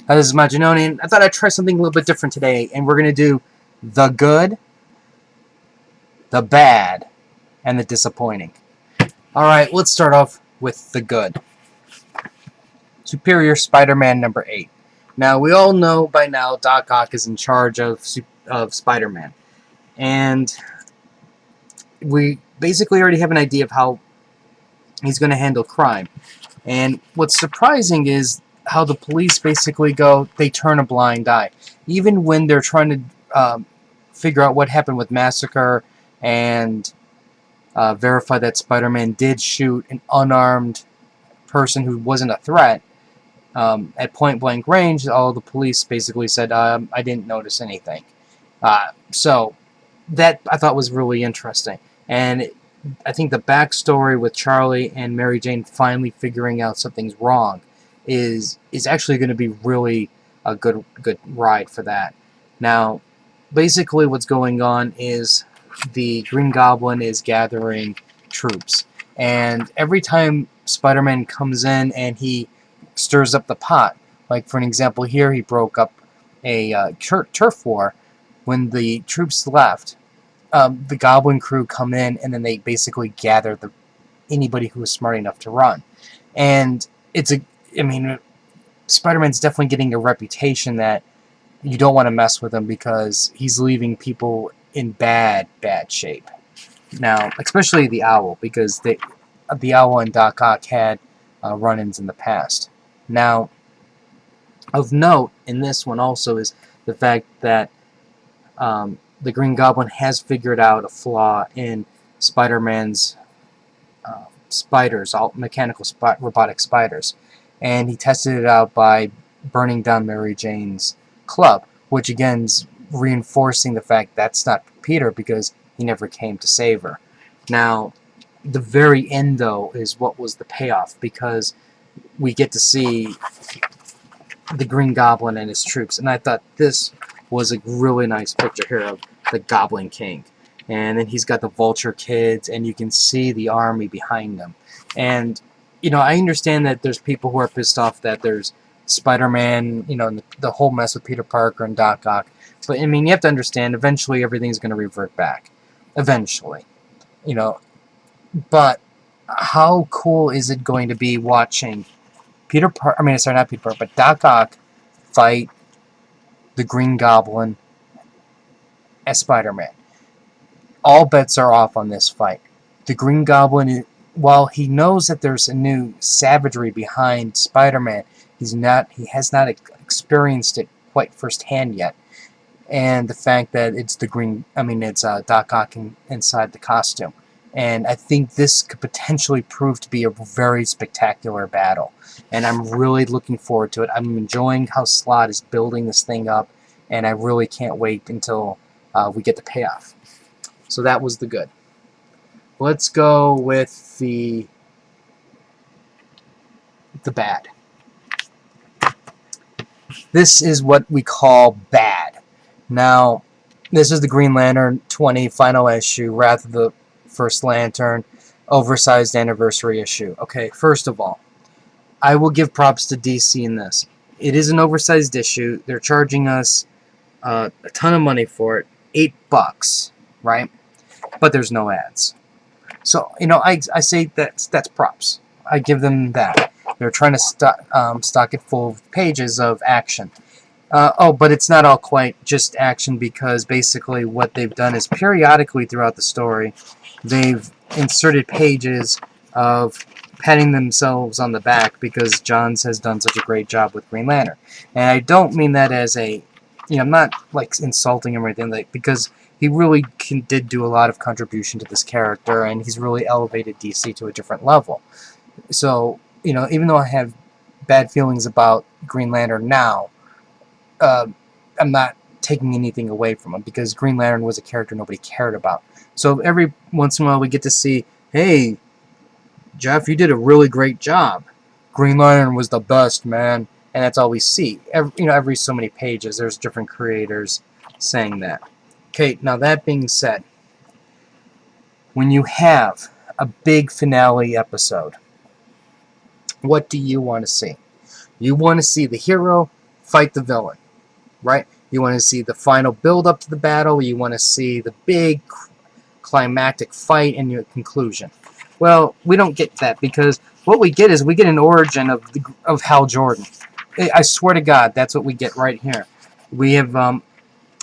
This is Maginoni, and I thought I'd try something a little bit different today, and we're going to do the good, the bad, and the disappointing. Alright, let's start off with the good. Superior Spider-Man number 8. Now, we all know by now Doc Ock is in charge of Spider-Man, and we basically already have an idea of how he's going to handle crime. And what's surprising is how the police basically they turn a blind eye. Even when they're trying to figure out what happened with Massacre and verify that Spider-Man did shoot an unarmed person who wasn't a threat at point-blank range, all the police basically said, I didn't notice anything. So that I thought was really interesting. And I think the backstory with Charlie and Mary Jane finally figuring out something's wrong is actually going to be really a good ride for that. Now, basically what's going on is the Green Goblin is gathering troops. And every time Spider-Man comes in and he stirs up the pot, like for an example here, he broke up a turf war. When the troops left, the Goblin crew come in and then they basically gather anybody who was smart enough to run. And Spider-Man's definitely getting a reputation that you don't want to mess with him because he's leaving people in bad shape. Now, especially the Owl, because the Owl and Doc Ock had run-ins in the past. Now, of note in this one also is the fact that the Green Goblin has figured out a flaw in Spider-Man's spiders, all mechanical robotic spiders. And he tested it out by burning down Mary Jane's club, which again is reinforcing the fact that's not Peter because he never came to save her. Now, the very end, though, is what was the payoff, because we get to see the Green Goblin and his troops, and I thought this was a really nice picture here of the Goblin King. And then he's got the Vulture kids, and you can see the army behind them. And, I understand that there's people who are pissed off that there's Spider-Man, and the whole mess with Peter Parker and Doc Ock. But, you have to understand, eventually everything's going to revert back. Eventually. But how cool is it going to be watching not Peter Parker, but Doc Ock fight the Green Goblin as Spider-Man? All bets are off on this fight. The Green Goblin, while he knows that there's a new savagery behind Spider-Man, he has not experienced it quite firsthand yet. And the fact that it's Doc Ock inside the costume. And I think this could potentially prove to be a very spectacular battle. And I'm really looking forward to it. I'm enjoying how Slott is building this thing up, and I really can't wait until we get the payoff. So that was the good. Let's go with the bad. This is what we call bad. Now, this is the Green Lantern 20 final issue, Wrath of the First Lantern, oversized anniversary issue. Okay, first of all, I will give props to DC in this. It is an oversized issue. They're charging us a ton of money for it, $8, right? But there's no ads. So, I say that's props. I give them that. They're trying to stock it full of pages of action. But it's not all quite just action, because basically what they've done is periodically throughout the story, they've inserted pages of patting themselves on the back because Johns has done such a great job with Green Lantern. And I don't mean that as I'm not insulting him or anything, because he really did do a lot of contribution to this character, and he's really elevated DC to a different level. So, even though I have bad feelings about Green Lantern now, I'm not taking anything away from him, because Green Lantern was a character nobody cared about. So every once in a while we get to see, hey, Jeff, you did a really great job. Green Lantern was the best, man. And that's all we see. Every so many pages, there's different creators saying that. Okay, now that being said, when you have a big finale episode, what do you want to see? You want to see the hero fight the villain, right? You want to see the final build up to the battle. You want to see the big climactic fight and your conclusion. Well, we don't get that, because what we get is we get an origin of Hal Jordan. I swear to God, that's what we get right here. We have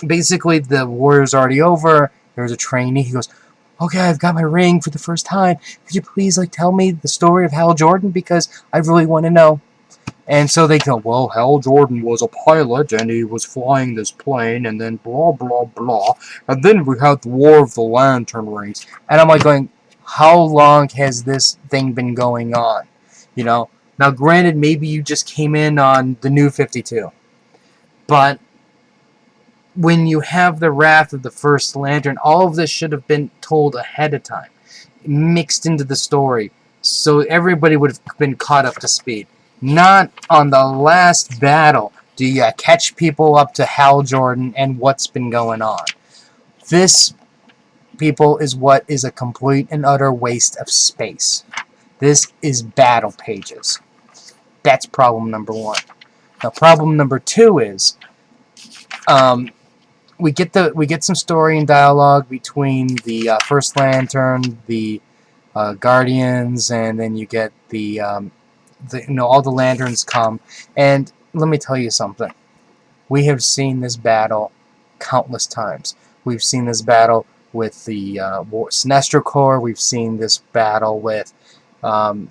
basically the war's already over. There's a trainee. He goes, "Okay, I've got my ring for the first time. Could you please tell me the story of Hal Jordan, because I really want to know?" And so they go, "Well, Hal Jordan was a pilot, and he was flying this plane, and then blah, blah, blah. And then we had the War of the Lantern Rings." And I'm going, how long has this thing been going on? Now granted, maybe you just came in on the New 52. But when you have the Wrath of the First Lantern, all of this should have been told ahead of time, mixed into the story, so everybody would have been caught up to speed. Not on the last battle do you catch people up to Hal Jordan and what's been going on. This, people, is what is a complete and utter waste of space. This is battle pages. That's problem number one. Now, problem number two is we get some story and dialogue between the First Lantern, the Guardians, and then you get all the Lanterns come. And let me tell you something. We have seen this battle countless times. We've seen this battle with the Sinestro Corps. We've seen this battle with the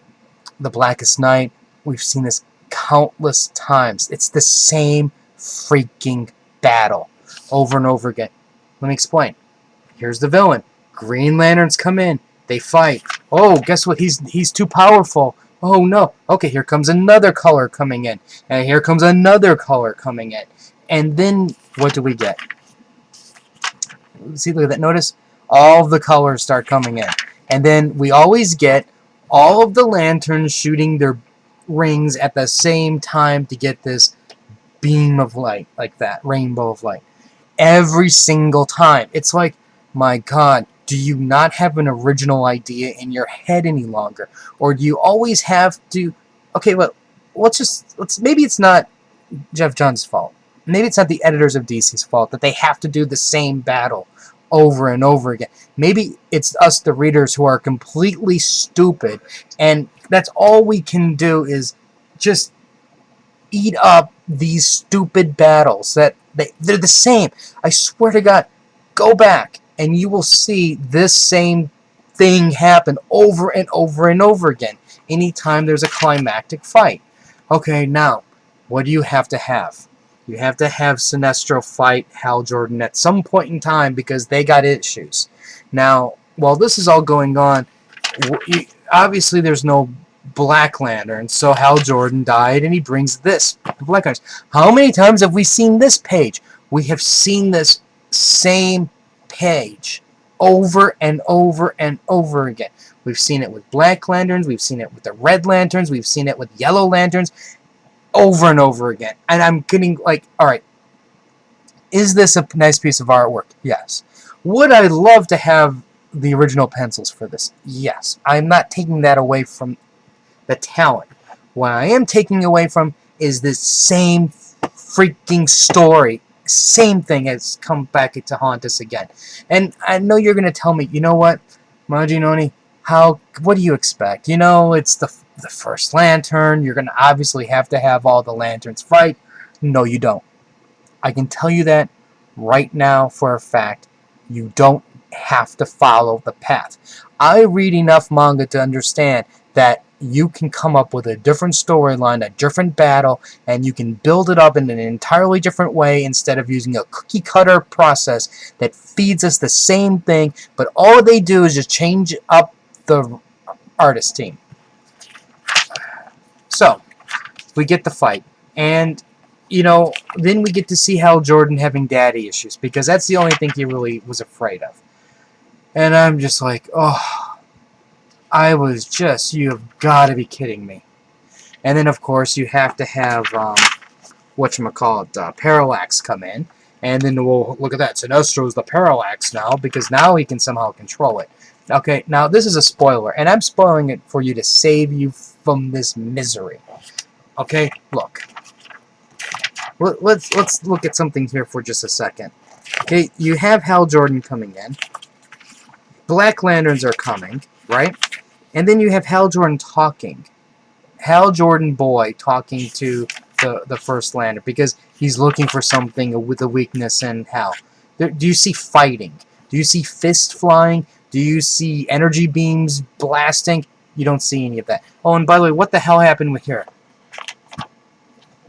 Blackest Night. We've seen this countless times. It's the same freaking battle over and over again. Let me explain. Here's the villain. Green Lanterns come in. They fight. Oh, guess what? He's too powerful. Oh no. Okay, here comes another color coming in. And here comes another color coming in. And then what do we get? See, look at that. Notice all of the colors start coming in. And then we always get all of the lanterns shooting their rings at the same time to get this beam of light, like that, rainbow of light. Every single time. It's like, my God, do you not have an original idea in your head any longer? Or do you always have to... Okay, well, maybe it's not Jeff Johns' fault. Maybe it's not the editors of DC's fault that they have to do the same battle over and over again. Maybe it's us, the readers, who are completely stupid, and that's all we can do is just eat up these stupid battles. They're the same. I swear to God, go back and you will see this same thing happen over and over and over again anytime there's a climactic fight. Okay, now, what do you have to have? You have to have Sinestro fight Hal Jordan at some point in time, because they got issues. Now, while this is all going on, obviously there's no Black Lantern, so Hal Jordan died, and he brings this, the Black Lantern. How many times have we seen this page? We have seen this same page over and over and over again. We've seen it with Black Lanterns, we've seen it with the Red Lanterns, we've seen it with Yellow Lanterns, over and over again. And I'm getting like, alright, is this a nice piece of artwork? Yes. Would I love to have the original pencils for this? Yes. I'm not taking that away from the talent. What I am taking away from is this same freaking story. Same thing has come back to haunt us again. And I know you're going to tell me, you know what, Majinoni, what do you expect? It's the First Lantern. You're going to obviously have to have all the lanterns fight. No, you don't. I can tell you that right now for a fact. You don't have to follow the path. I read enough manga to understand that you can come up with a different storyline, a different battle, and you can build it up in an entirely different way instead of using a cookie-cutter process that feeds us the same thing, but all they do is just change up the artist team. So, we get the fight, and, then we get to see Hal Jordan having daddy issues, because that's the only thing he really was afraid of. And I'm just like, oh... you have got to be kidding me. And then, of course, you have to have, Parallax come in. And then, well, look at that. Sinestro's the Parallax now, because now he can somehow control it. Okay, now this is a spoiler, and I'm spoiling it for you to save you from this misery. Okay, look. let's look at something here for just a second. Okay, you have Hal Jordan coming in. Black Lanterns are coming, right? And then you have Hal Jordan talking. Hal Jordan boy talking to the First Lantern because he's looking for something with a weakness in Hal. Do you see fighting? Do you see fist flying? Do you see energy beams blasting? You don't see any of that. Oh, and by the way, what the hell happened with here?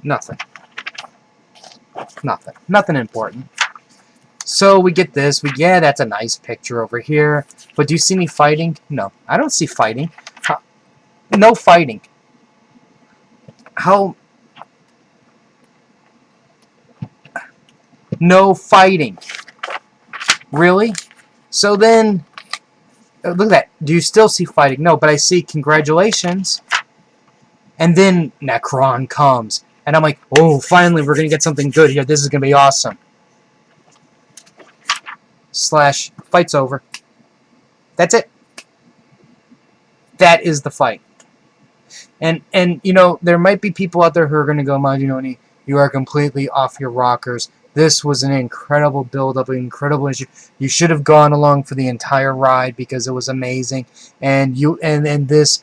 Nothing. Nothing. Nothing important. So we get this. Yeah, that's a nice picture over here. But do you see me fighting? No, I don't see fighting. No fighting. How? No fighting. Really? So then, look at that. Do you still see fighting? No, but I see congratulations. And then Necron comes. And I'm like, oh, finally, we're going to get something good here. This is going to be awesome. Slash, fight's over. That's it. That is the fight. And you know, there might be people out there who are going to go, Maginoni, you are completely off your rockers. This was an incredible build-up, an incredible issue. You should have gone along for the entire ride because it was amazing. And this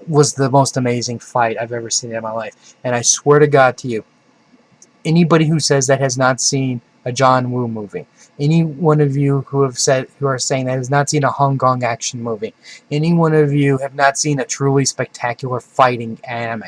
was the most amazing fight I've ever seen in my life. And I swear to God to you, anybody who says that has not seen a John Woo movie. Any one of you who are saying that has not seen a Hong Kong action movie. Any one of you have not seen a truly spectacular fighting anime.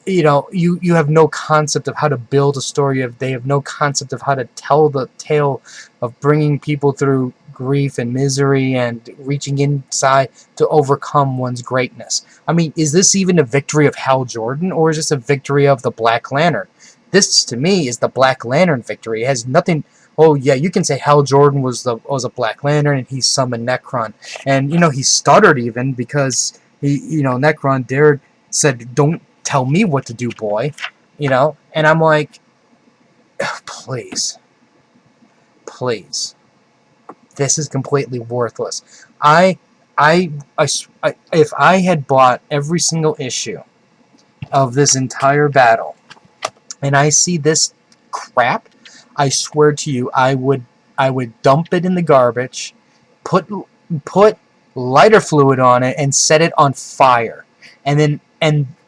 You know, you have no concept of how to build a story. They have no concept of how to tell the tale of bringing people through grief and misery and reaching inside to overcome one's greatness. I mean, is this even a victory of Hal Jordan, or is this a victory of the Black Lantern? This, to me, is the Black Lantern victory. It has nothing... Oh, yeah, you can say Hal Jordan was a Black Lantern and he summoned Necron. And, you know, he stuttered even because, Necron said, don't tell me what to do, boy. You know? And I'm like, please. Please. This is completely worthless. If I had bought every single issue of this entire battle, and I see this crap, I swear to you, I would dump it in the garbage, put lighter fluid on it, and set it on fire, and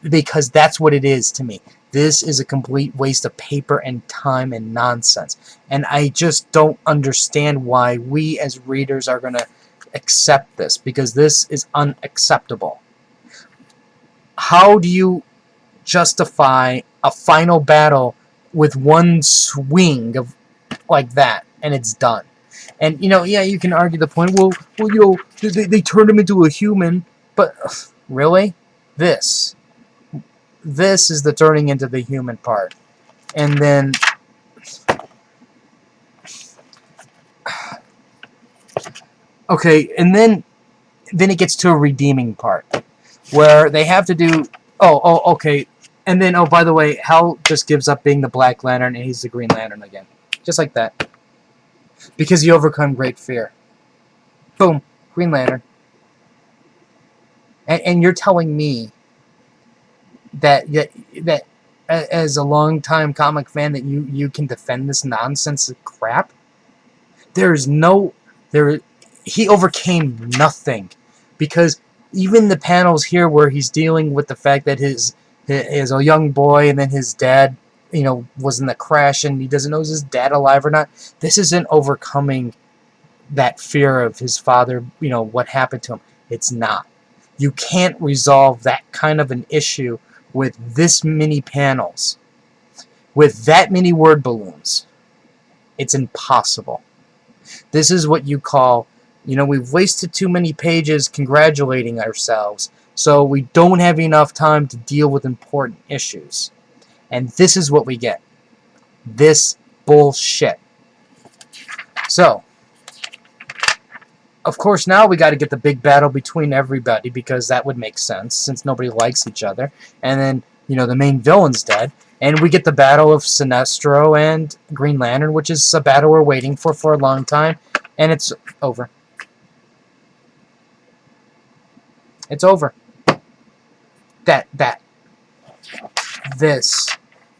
because that's what it is to me. This is a complete waste of paper and time and nonsense, and I just don't understand why we as readers are going to accept this, because this is unacceptable. How do you justify a final battle with one swing of like that and it's done? And yeah, you can argue the point, well they turned him into a human, but really, this is the turning into the human part. And then okay, and then it gets to a redeeming part where they have to do okay. And then, oh, by the way, Hal just gives up being the Black Lantern and he's the Green Lantern again. Just like that. Because he overcome great fear. Boom. Green Lantern. And you're telling me that as a long-time comic fan that you can defend this nonsense crap? He overcame nothing. Because even the panels here where he's dealing with the fact that his a young boy and then his dad, was in the crash and he doesn't know is his dad alive or not. This isn't overcoming that fear of his father, what happened to him. It's not. You can't resolve that kind of an issue with this many panels, with that many word balloons. It's impossible. This is what you call, we've wasted too many pages congratulating ourselves, so we don't have enough time to deal with important issues. And this is what we get. This bullshit. So, of course, now we got to get the big battle between everybody, because that would make sense, since nobody likes each other. And then, the main villain's dead. And we get the battle of Sinestro and Green Lantern, which is a battle we're waiting for a long time. And it's over. It's over. This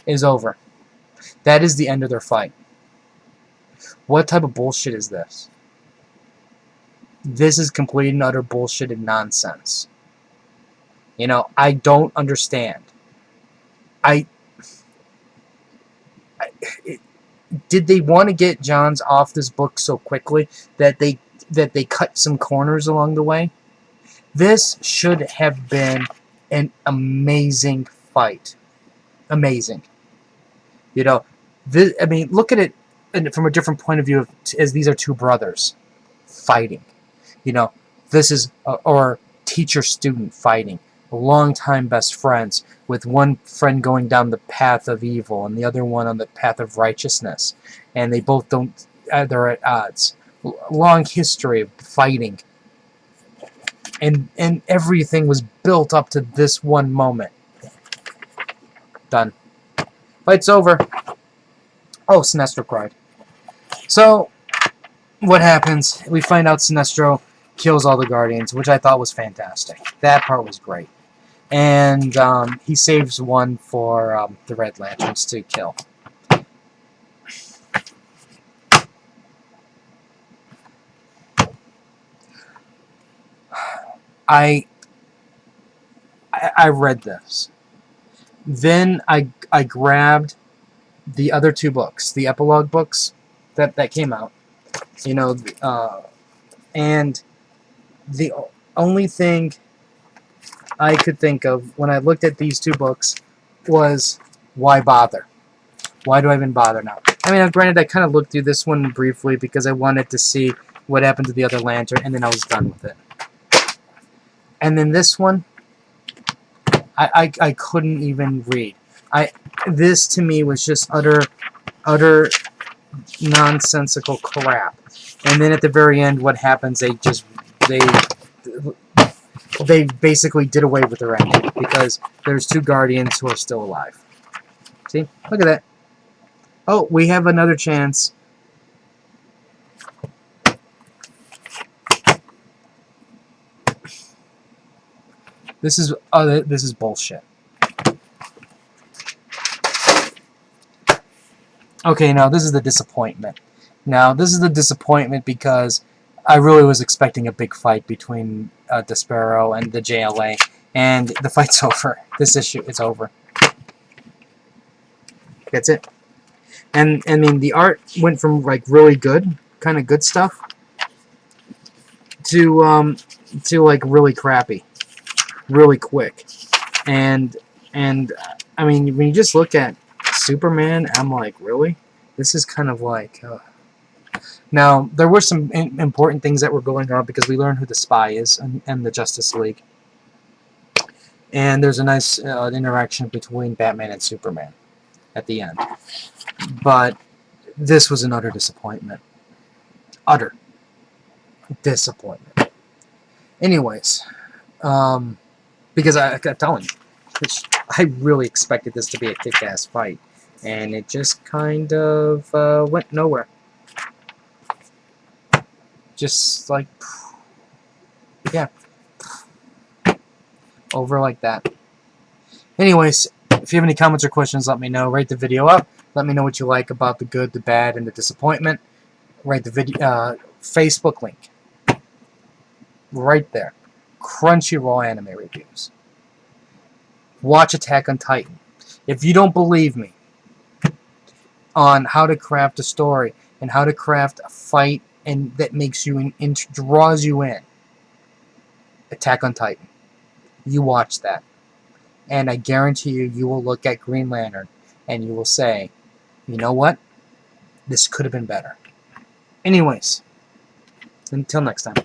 is over. That is the end of their fight. What type of bullshit is this? This is complete and utter bullshit and nonsense. You know, I don't understand. Did they want to get Johns off this book so quickly that they cut some corners along the way? This should have been an amazing fight. Amazing. You know, this, I mean, look at it from a different point of view, as these are two brothers fighting. You know, this is, or teacher-student fighting. Longtime best friends, with one friend going down the path of evil and the other one on the path of righteousness. And they both don't, they're at odds. Long history of fighting. And everything was built up to this one moment. Done. Fight's over. Oh, Sinestro cried. So, what happens? We find out Sinestro kills all the Guardians, which I thought was fantastic. That part was great. And he saves one for the Red Lanterns to kill. I read this. Then I grabbed the other two books, the epilogue books that came out. You know, and the only thing I could think of when I looked at these two books was, why bother? Why do I even bother now? I mean, granted, I kind of looked through this one briefly because I wanted to see what happened to the other lantern, and then I was done with it. And then this one, I couldn't even read. This to me was just utter nonsensical crap. And then at the very end, what happens? They basically did away with their ending because there's two Guardians who are still alive. See? Look at that. Oh, we have another chance. This is bullshit. Okay, now this is the disappointment. Now, this is the disappointment because I really was expecting a big fight between Despero and the JLA, and the fight's over. This issue, it's over. That's it. And I mean, the art went from like really good, kind of good stuff, to like really crappy, really quick, and I mean, when you just look at Superman, I'm like, really? This is kind of like. Now, there were some important things that were going on because we learned who the spy is in the Justice League. And there's a nice interaction between Batman and Superman at the end. But this was an utter disappointment. Utter disappointment. Anyways, because I got telling you, I really expected this to be a kick-ass fight. And it just kind of went nowhere. Just like, yeah, over like that. Anyways, if you have any comments or questions, let me know. Rate the video up. Let me know what you like about the good, the bad, and the disappointment. Write the video, Facebook link. Right there. Crunchyroll anime reviews. Watch Attack on Titan. If you don't believe me on how to craft a story and how to craft a fight and that makes you draws you in, Attack on Titan. You watch that. And I guarantee you will look at Green Lantern and you will say, you know what? This could have been better. Anyways, until next time.